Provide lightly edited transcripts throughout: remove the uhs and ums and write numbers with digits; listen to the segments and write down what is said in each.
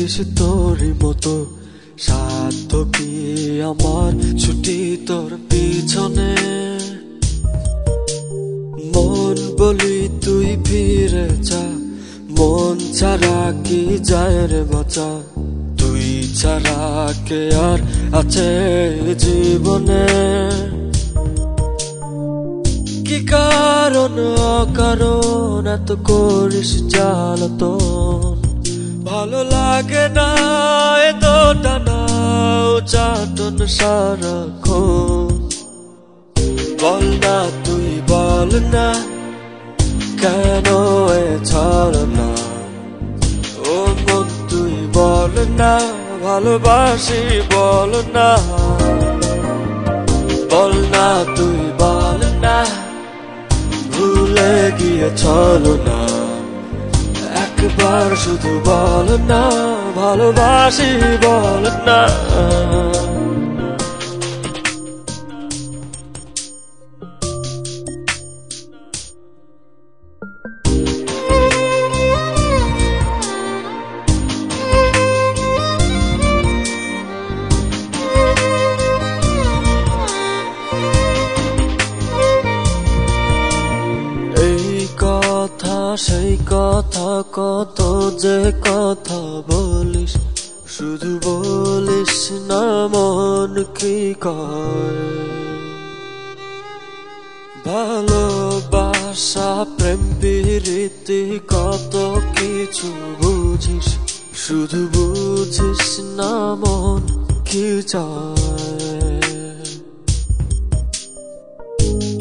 চলেছিস তোরই মতো, সাধ্য কি আমার ছুটি তোর পিছনে। মন বলি তুই ফিরে যা, মন ছাড়া কি যায় রে বাঁচা। তুই ছাড়া কে আর আছে জীবনে। কি কারণ অকারণ এত করিস জ্বালাতন, ভালো লাগে না এত টানা চাটন সারাক্ষণ। বল না তুই বল না কেন এ ছলনা, ও মন তুই বল না ভালোবাসি বল না। বল না তুই বল না ভুলে গিয়ে ছলনা, একবার শুধু বল না ভালোবাসি বল না। সেই কথা কত যে কথা বলিস, শুধু বলিস না মন কি কয়। ভালোবাসা প্রেম প্রীতি কত কিছু বুঝিস, শুধু বুঝিস না মন কি চায়।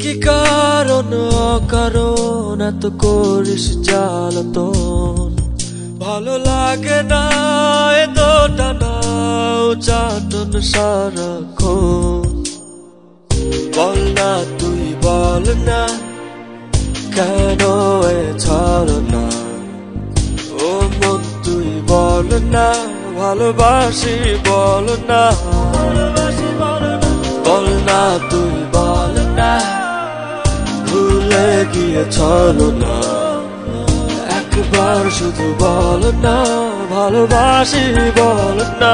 কি কারণ অকারণ এত করিস জ্বালাতন, ভালো লাগে না এত টানা চাটন সারাক্ষণ। বল না তুই বল না কেন এ ছলনা, ও মন তুই বল না ভালোবাসি বল না। বল না তুই বল না ভুলে গিয়ে ছলনা, একবার শুধু বল না ভালোবাসি বল না।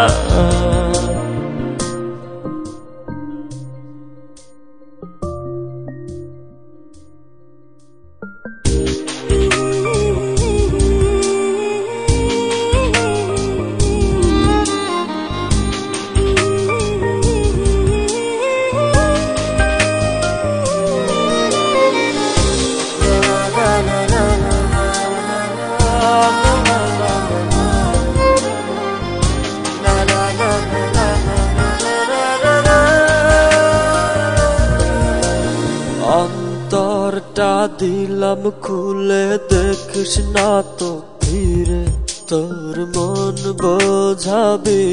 অন্তরটা দিলাম খুলে দেখিস না তো ফিরে, তোর মন বোঝাবি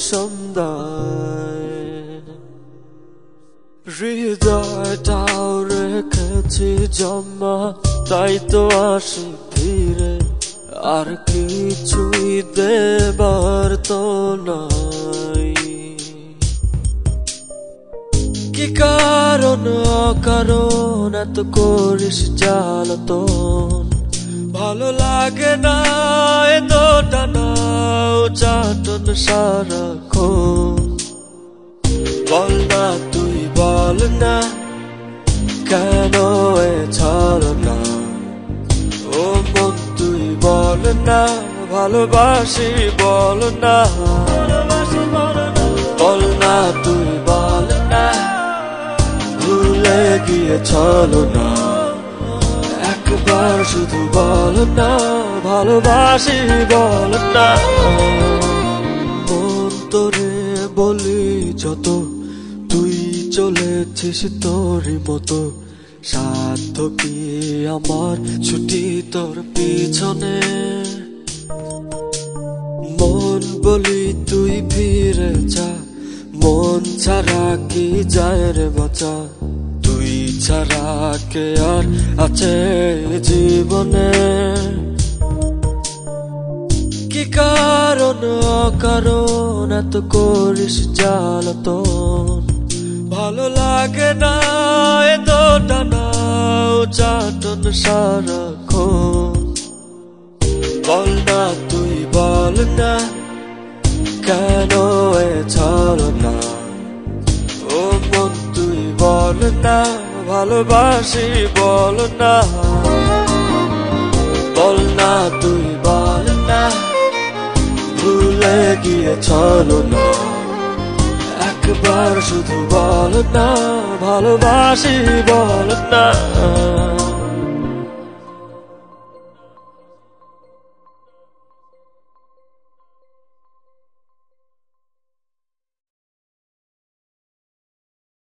সন্ধ্যায়। হৃদয়টাও রেখেছি জমা তাই তো আসি ফিরে, আর কিছুই দেবার তো নাই। কি কারণ অকারণ এত করিস জ্বালাতন, ভালো লাগে না এত টানা চাটন সারাক্ষণ। বল না তুই বল না কেন এ ছলনা, ও মন তুই বল না ভালোবাসি বল না। বল না তুই বল না ভুলে গিয়ে ছলনা, একবার শুধু বল না ভালোবাসি বল না। মন তোরে বলি যত, তুই চলেছিস তোরই মতো, সাধ্য কি আমার ছুটি তোর পিছনে। মন বলি তুই ফিরে যা, মন ছাড়া কি যায় রে বাঁচা। তুই ছাড়া কে আর আছে জীবনে। কি কারণ অকারণ এত করিস জ্বালাতন, ভালো লাগে না এত টানা চাটন সারাক্ষণ। বল না তুই বল না কেন এ ছলনা? ও মন তুই বল না, ভালোবাসি বল না, বল না তুই বল না, ভুলে গিয়েছিল না। একবার শুধু বল না, ভালোবাসি বল না।